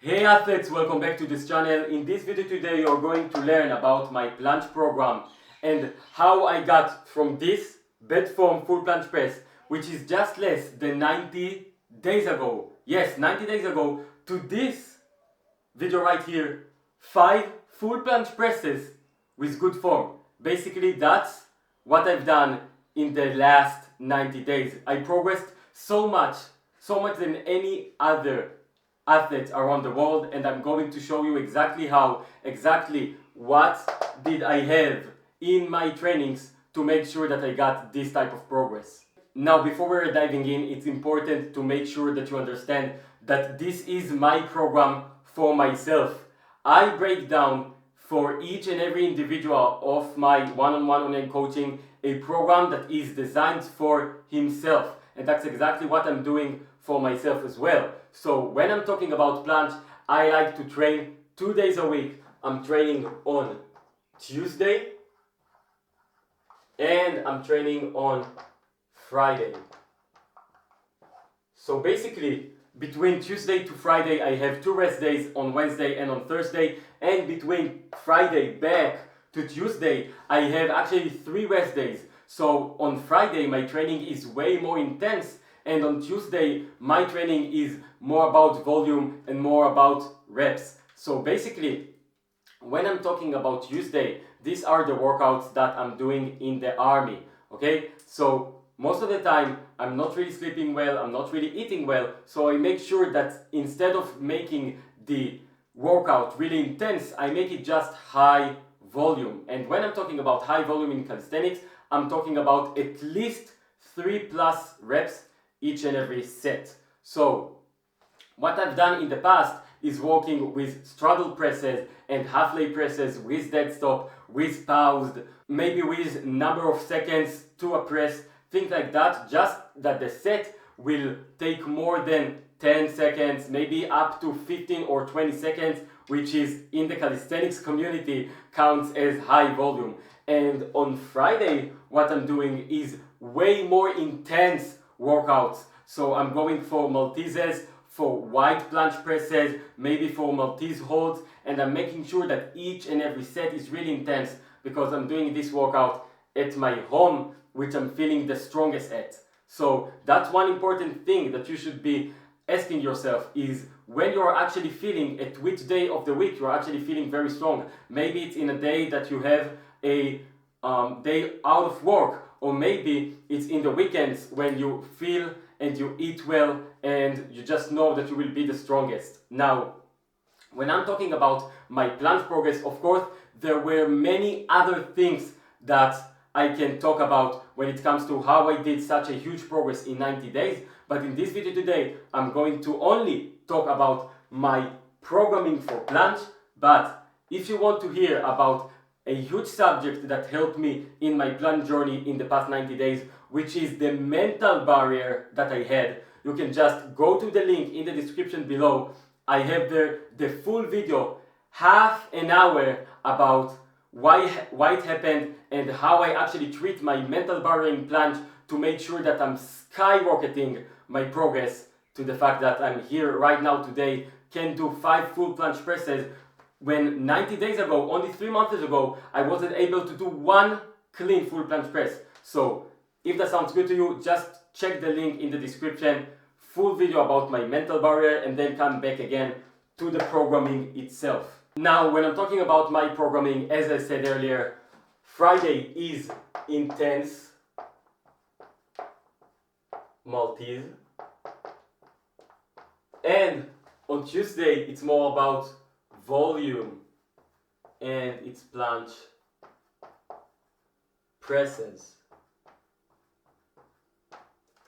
Hey athletes, welcome back to this channel. In this video today you're going to learn about my planche program and how I got from this bed form full planche press, which is just less than 90 days ago. Yes, 90 days ago to this video right here, 5 full planche presses with good form. Basically that's what I've done in the last 90 days. I progressed so much than any other athletes around the world, and I'm going to show you exactly what did I have in my trainings to make sure that I got this type of progress. Now, before we're diving in, it's important to make sure that you understand that this is my program for myself. I break down for each and every individual of my one-on-one online coaching a program that is designed for himself, and that's exactly what I'm doing for myself as well. So when I'm talking about planche, I like to train 2 days a week. I'm training on Tuesday and I'm training on Friday. So basically between Tuesday to Friday I have 2 rest days on Wednesday and on Thursday, and between Friday back to Tuesday I have actually 3 rest days. So on Friday my training is way more intense, and on Tuesday my training is more about volume and more about reps. So basically when I'm talking about Tuesday, these are the workouts that I'm doing in the army. Okay, so most of the time I'm not really sleeping well, I'm not really eating well, so I make sure that instead of making the workout really intense, I make it just high volume. And when I'm talking about high volume in calisthenics, I'm talking about at least 3+ reps each and every set. So what I've done in the past is working with straddle presses and half lay presses with dead stop, with paused, maybe with number of seconds to a press, things like that, just that the set will take more than 10 seconds, maybe up to 15 or 20 seconds, which is in the calisthenics community counts as high volume. And on Friday what I'm doing is way more intense workouts. So I'm going for Malteses, for wide planche presses, maybe for Maltese holds, and I'm making sure that each and every set is really intense because I'm doing this workout at my home, which I'm feeling the strongest at. So that's one important thing that you should be asking yourself is when you're actually feeling, at which day of the week you're actually feeling very strong. Maybe it's in a day that you have a day out of work, or maybe it's in the weekends when you feel and you eat well and you just know that you will be the strongest. Now, when I'm talking about my planche progress, of course, there were many other things that I can talk about when it comes to how I did such a huge progress in 90 days. But in this video today, I'm going to only talk about my programming for planche. But if you want to hear about a huge subject that helped me in my planche journey in the past 90 days, which is the mental barrier that I had, you can just go to the link in the description below. I have there the full video, half an hour, about why it happened and how I actually treat my mental barrier in planche to make sure that I'm skyrocketing my progress to the fact that I'm here right now today, can do 5 full planche presses, when 90 days ago, only 3 months ago, I wasn't able to do 1 clean full planche press. So if that sounds good to you, just check the link in the description, full video about my mental barrier, and then come back again to the programming itself. Now, when I'm talking about my programming, as I said earlier, Friday is intense Maltese, and on Tuesday it's more about volume and it's planche presses.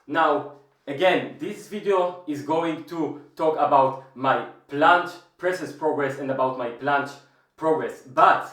Now, again, this video is going to talk about my planche presses progress and about my planche progress. But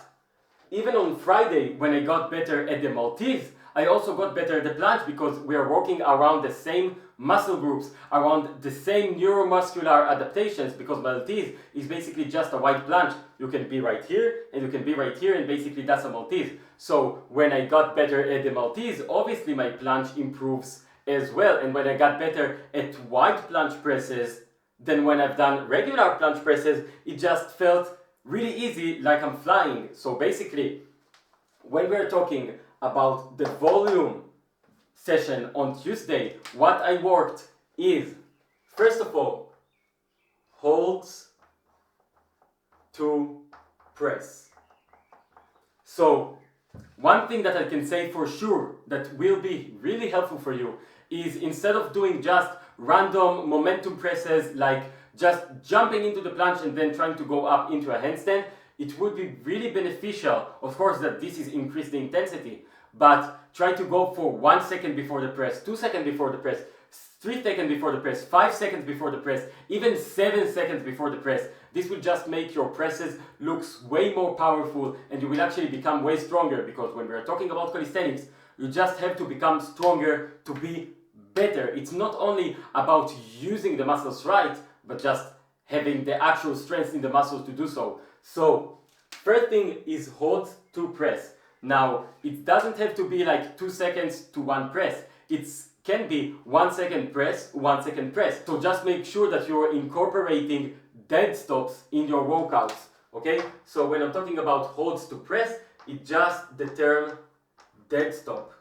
even on Friday, when I got better at the Maltese, I also got better at the planche because we are working around the same muscle groups, around the same neuromuscular adaptations, because Maltese is basically just a wide planche. You can be right here and you can be right here, and basically that's a Maltese. So when I got better at the Maltese, obviously my planche improves as well, and when I got better at wide planche presses, Then when I've done regular planche presses, it just felt really easy, like I'm flying. So basically, when we're talking about the volume session on Tuesday, what I worked is, first of all, holds to press. So one thing that I can say for sure that will be really helpful for you is, instead of doing just random momentum presses, like just jumping into the planche and then trying to go up into a handstand, it would be really beneficial, of course, that this is increase the intensity, but try to go for 1 second before the press, 2 seconds before the press, 3 seconds before the press, 5 seconds before the press, even 7 seconds before the press. This will just make your presses looks way more powerful, and you will actually become way stronger, because when we're talking about calisthenics, you just have to become stronger to be better. It's not only about using the muscles right, but just having the actual strength in the muscles to do so. So, first thing is hold to press. Now, it doesn't have to be like 2 seconds to one press. It can be 1 second press, 1 second press. So just make sure that you're incorporating dead stops in your workouts. Okay? So when I'm talking about holds to press, it's just the term dead stop.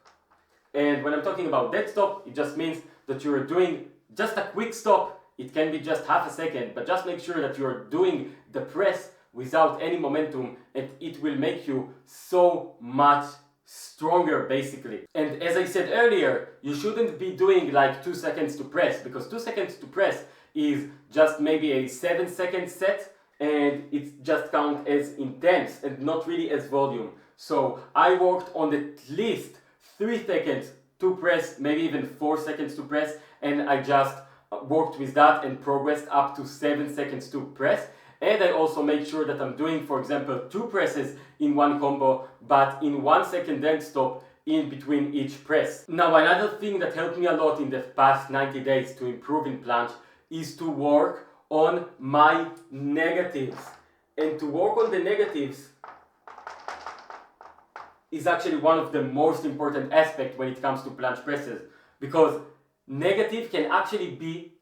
And when I'm talking about dead stop, it just means that you're doing just a quick stop. It can be just half a second, but just make sure that you're doing the press without any momentum, and it will make you so much stronger, basically. And as I said earlier, you shouldn't be doing like 2 seconds to press, because 2 seconds to press is just maybe a 7-second set, and it just counts as intense and not really as volume. So I worked on at least 3 seconds to press, maybe even 4 seconds to press, and I just worked with that and progressed up to 7 seconds to press. And I also make sure that I'm doing, for example, 2 presses in one combo, but in 1 second dead stop in between each press. Now, another thing that helped me a lot in the past 90 days to improve in planche is to work on my negatives. And to work on the negatives is actually one of the most important aspects when it comes to planche presses, because negative can actually be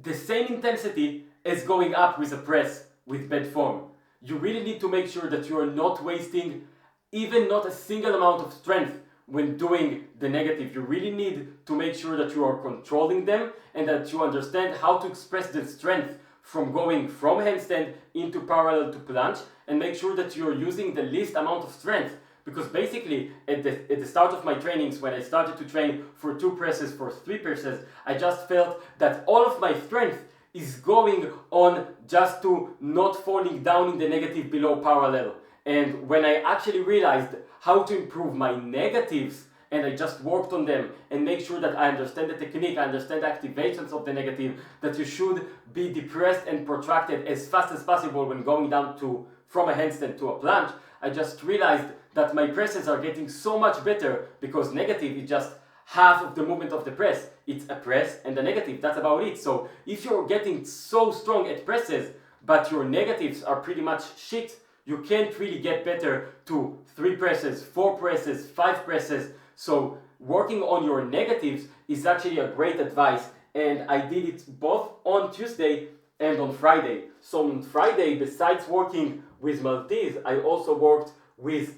the same intensity as going up with a press with bad form. You really need to make sure that you are not wasting even not a single amount of strength when doing the negative. You really need to make sure that you are controlling them and that you understand how to express the strength from going from handstand into parallel to planche, and make sure that you're using the least amount of strength. Because basically, at the start of my trainings, when I started to train for 2 presses, for 3 presses, I just felt that all of my strength is going on just to not falling down in the negative below parallel. And when I actually realized how to improve my negatives, and I just worked on them and make sure that I understand the technique, I understand the activations of the negative, that you should be depressed and protracted as fast as possible when going down from a handstand to a planche, I just realized that my presses are getting so much better, because negative is just half of the movement of the press. It's a press and a negative, that's about it. So if you're getting so strong at presses, but your negatives are pretty much shit, you can't really get better to 3 presses, 4 presses, 5 presses. So working on your negatives is actually a great advice, and I did it both on Tuesday and on Friday. So on Friday, besides working with Maltese, I also worked with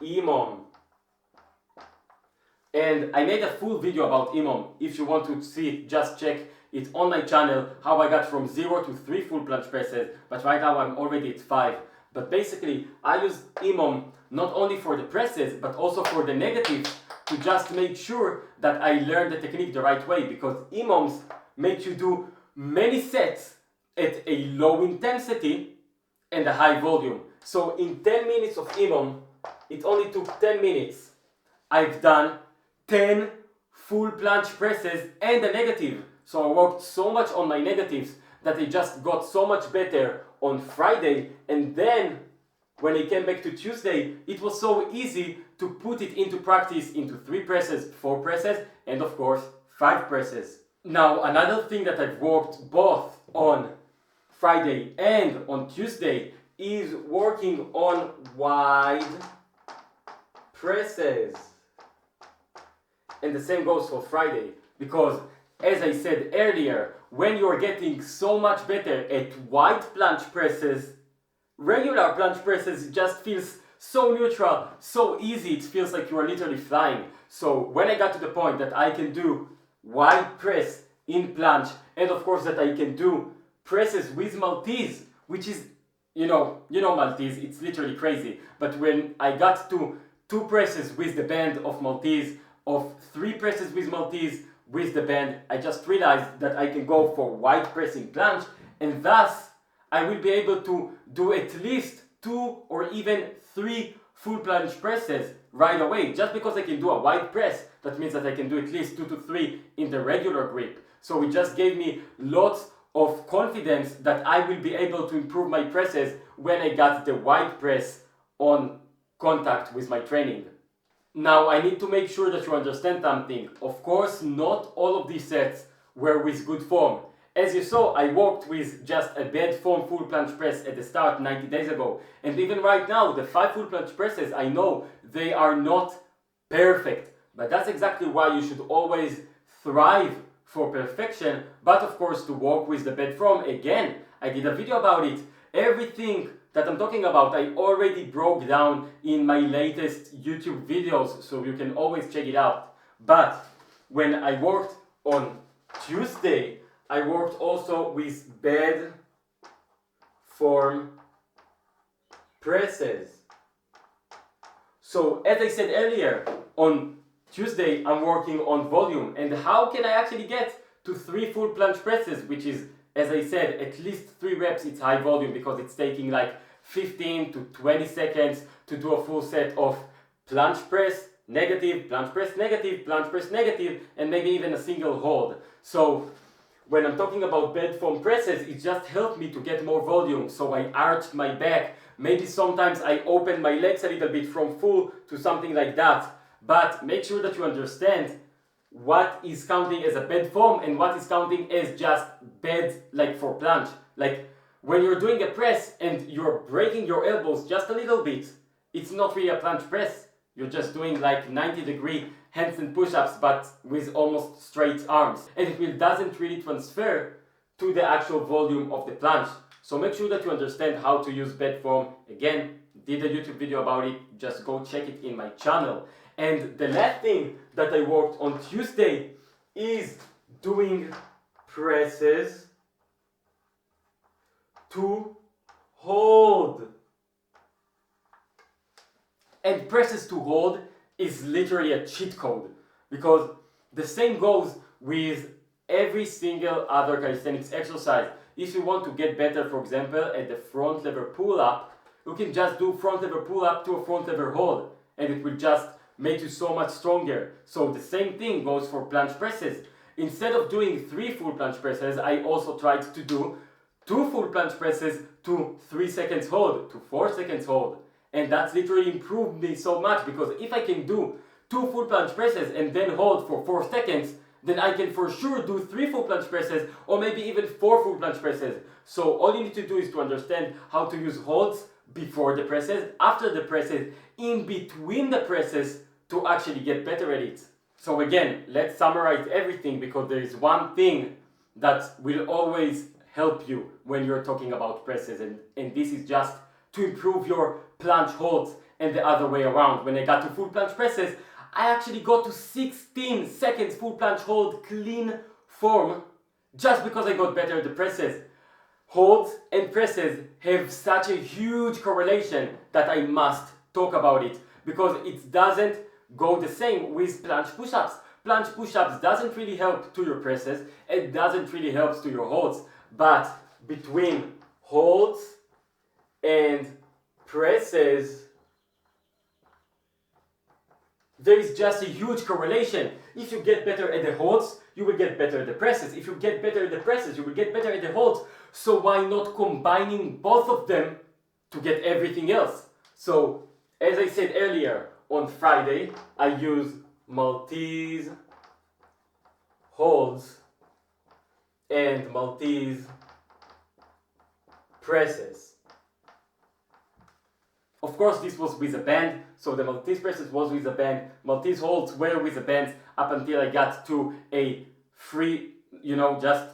EMOM. And I made a full video about EMOM. If you want to see it, just check it on my channel, how I got from 0 to 3 full planche presses, but right now I'm already at 5. But basically, I use EMOM not only for the presses, but also for the negatives, to just make sure that I learn the technique the right way, because EMOMs make you do many sets at a low intensity and a high volume. So in 10 minutes of EMOM, it only took 10 minutes. I've done 10 full planche presses and a negative. So I worked so much on my negatives that I just got so much better on Friday, and then when I came back to Tuesday, it was so easy to put it into practice into 3 presses, 4 presses, and of course 5 presses. Now, another thing that I've worked both on Friday and on Tuesday is working on wide presses. And the same goes for Friday, because as I said earlier, when you're getting so much better at wide planche presses, regular planche presses just feels so neutral, so easy, it feels like you are literally flying. So when I got to the point that I can do wide press in planche, and of course that I can do presses with Maltese, which is, you know Maltese, it's literally crazy. But when I got to 2 presses with the band of Maltese, of 3 presses with Maltese with the band, I just realized that I can go for wide pressing planche, and thus I will be able to do at least 2 or even 3 full planche presses right away. Just because I can do a wide press, that means that I can do at least 2 to 3 in the regular grip. So it just gave me lots of confidence that I will be able to improve my presses when I got the wide press on contact with my training. Now I need to make sure that you understand something. Of course, not all of these sets were with good form. As you saw, I worked with just a bad form full planche press at the start 90 days ago. And even right now, the 5 full planche presses, I know they are not perfect. But that's exactly why you should always thrive for perfection, but of course to work with the bad form. Again, I did a video about it. Everything that I'm talking about I already broke down in my latest YouTube videos, so you can always check it out. But when I worked on Tuesday, I worked also with bad form presses. So as I said earlier, on Tuesday I'm working on volume, and how can I actually get to 3 full planche presses, which is, as I said, at least 3 reps. It's high volume because it's taking like 15 to 20 seconds to do a full set of planche press, negative, planche press, negative, planche press, negative, and maybe even a single hold. So when I'm talking about bad form presses, it just helped me to get more volume. So I arched my back, maybe sometimes I opened my legs a little bit from full to something like that. But make sure that you understand what is counting as a bad form and what is counting as just bad, like for planche. Like when you're doing a press and you're breaking your elbows just a little bit, it's not really a planche press. You're just doing like 90-degree handstand push-ups but with almost straight arms. And it doesn't really transfer to the actual volume of the planche. So make sure that you understand how to use bad form. Again, did a YouTube video about it, just go check it in my channel. And the last thing that I worked on Tuesday is doing presses to hold. And presses to hold is literally a cheat code, because the same goes with every single other calisthenics exercise. If you want to get better, for example, at the front lever pull-up, you can just do front lever pull-up to a front lever hold, and it will just make you so much stronger. So the same thing goes for planche presses. Instead of doing 3 full planche presses, I also tried to do 2 full planche presses to 3 seconds hold, to 4 seconds hold. And that's literally improved me so much, because if I can do 2 full planche presses and then hold for 4 seconds, then I can for sure do 3 full planche presses, or maybe even 4 full planche presses. So all you need to do is to understand how to use holds before the presses, after the presses, in between the presses, to actually get better at it. So again, let's summarize everything, because there is one thing that will always help you when you're talking about presses, and this is just to improve your planche holds, and the other way around. When I got to full planche presses, I actually got to 16 seconds full planche hold clean form, just because I got better at the presses. Holds and presses have such a huge correlation that I must talk about it, because it doesn't go the same with planche push-ups. Planche push-ups doesn't really help to your presses, it doesn't really help to your holds, but between holds and presses, there is just a huge correlation. If you get better at the holds, you will get better at the presses. If you get better at the presses, you will get better at the holds. So why not combining both of them to get everything else? So, as I said earlier, on Friday, I use Maltese holds and Maltese presses. Of course, this was with a band, so the Maltese presses was with a band, Maltese holds were with a band, up until I got to a free, just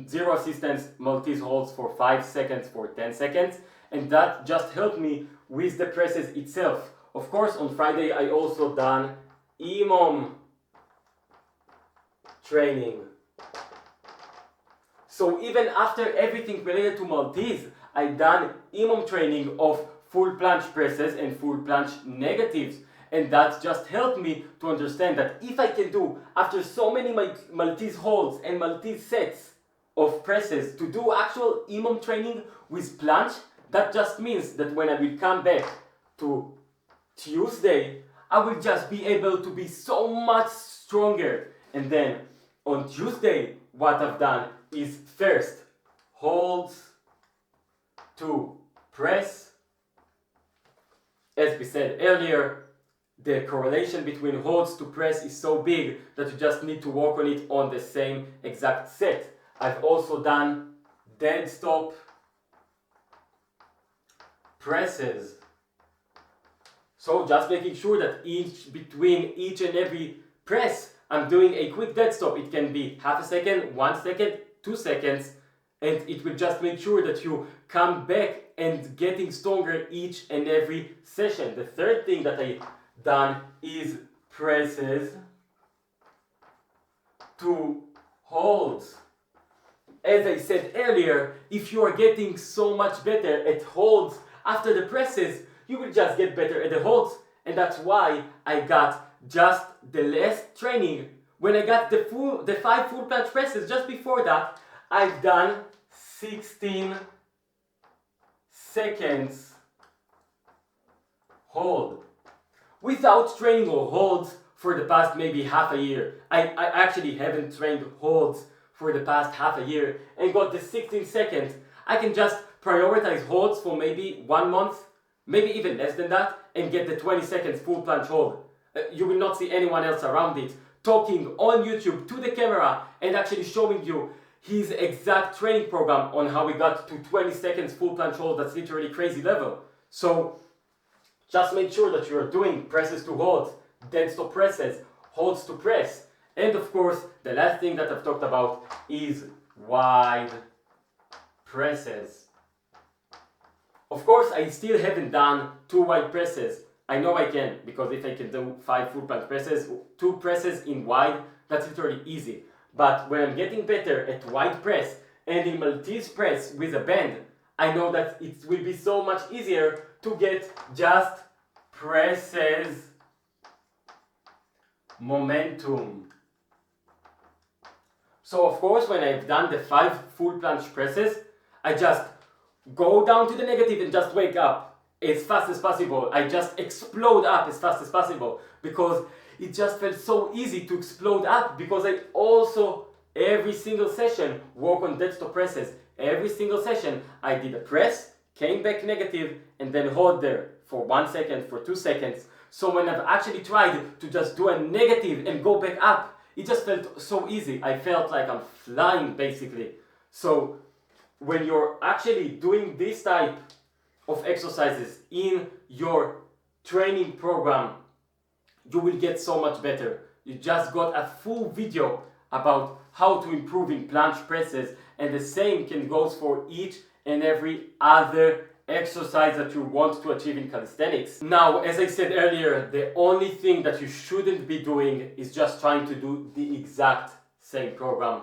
zero assistance Maltese holds for 5 seconds for 10 seconds, and that just helped me with the presses itself. Of course, on Friday I also done EMOM training. So even after everything related to Maltese, I done EMOM training of full planche presses and full planche negatives. And that just helped me to understand that if I can do, after so many Maltese holds and Maltese sets of presses, to do actual EMOM training with planche, that just means that when I will come back to Tuesday, I will just be able to be so much stronger. And then on Tuesday, what I've done is first holds to press. As we said earlier, the correlation between holds to press is so big that you just need to work on it on the same exact set. I've also done dead stop presses. So just making sure that between each and every press, I'm doing a quick dead stop. It can be half a second, 1 second, 2 seconds, and it will just make sure that you come back and getting stronger each and every session. The third thing that I done is presses to holds. As I said earlier, if you are getting so much better at holds after the presses, you will just get better at the holds, and that's why I got just the last training. When I got the 5 full planche presses, just before that, I've done 16 seconds hold. Without training or holds for the past maybe half a year. I actually haven't trained holds for the past half a year and got the 16 seconds. I can just prioritize holds for maybe 1 month, maybe even less than that, and get the 20 seconds full planche hold. You will not see anyone else around it talking on YouTube to the camera and actually showing you his exact training program on how we got to 20 seconds full planche hold. That's literally crazy level. So just make sure that you're doing presses to holds, dead stop presses, holds to press. And of course, the last thing that I've talked about is wide presses. Of course, I still haven't done 2 wide presses. I know I can, because if I can do 5 full planche presses, 2 presses in wide, that's literally easy. But when I'm getting better at wide press and in Maltese press with a bend, I know that it will be so much easier to get just presses momentum. So of course, when I've done the 5 full planche presses, I just go down to the negative and just wake up as fast as possible. I just explode up as fast as possible because it just felt so easy to explode up, because I also every single session work on dead stop presses. Every single session I did a press, came back negative, and then hold there for 1 second, for 2 seconds. So when I've actually tried to just do a negative and go back up, it just felt so easy. I felt like I'm flying basically. So when you're actually doing this type of exercises in your training program, you will get so much better. You just got a full video about how to improve in planche presses, and the same can goes for each and every other exercise that you want to achieve in calisthenics. Now, as I said earlier, the only thing that you shouldn't be doing is just trying to do the exact same program.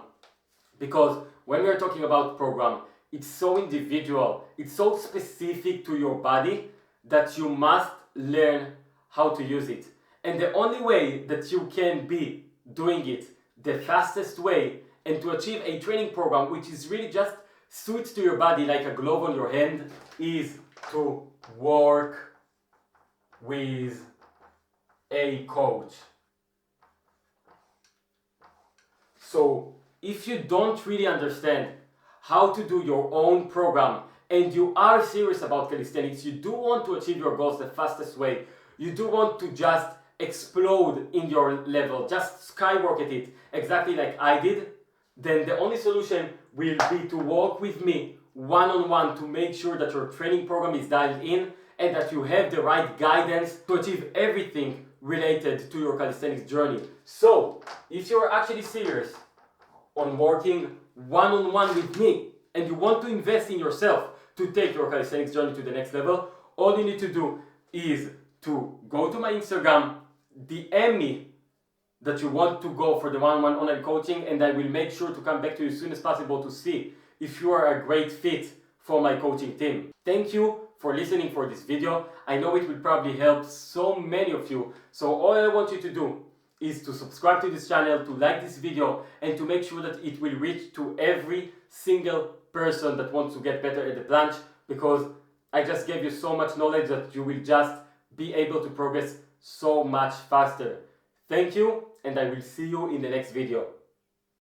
Because when we're talking about program, it's so individual, it's so specific to your body that you must learn how to use it. And the only way that you can be doing it the fastest way and to achieve a training program which is really just suits to your body like a glove on your hand is to work with a coach. So if you don't really understand how to do your own program and you are serious about calisthenics, you do want to achieve your goals the fastest way, you do want to just explode in your level, just skyrocket it exactly like I did, then the only solution will be to work with me one-on-one to make sure that your training program is dialed in and that you have the right guidance to achieve everything related to your calisthenics journey. So, if you're actually serious on working one-on-one with me and you want to invest in yourself to take your calisthenics journey to the next level, all you need to do is to go to my Instagram, DM me that you want to go for the one-on-one online coaching, and I will make sure to come back to you as soon as possible to see if you are a great fit for my coaching team. Thank you for listening for this video. I know it will probably help so many of you. So all I want you to do is to subscribe to this channel, to like this video, and to make sure that it will reach to every single person that wants to get better at the planche, because I just gave you so much knowledge that you will just be able to progress so much faster. Thank you, and I will see you in the next video.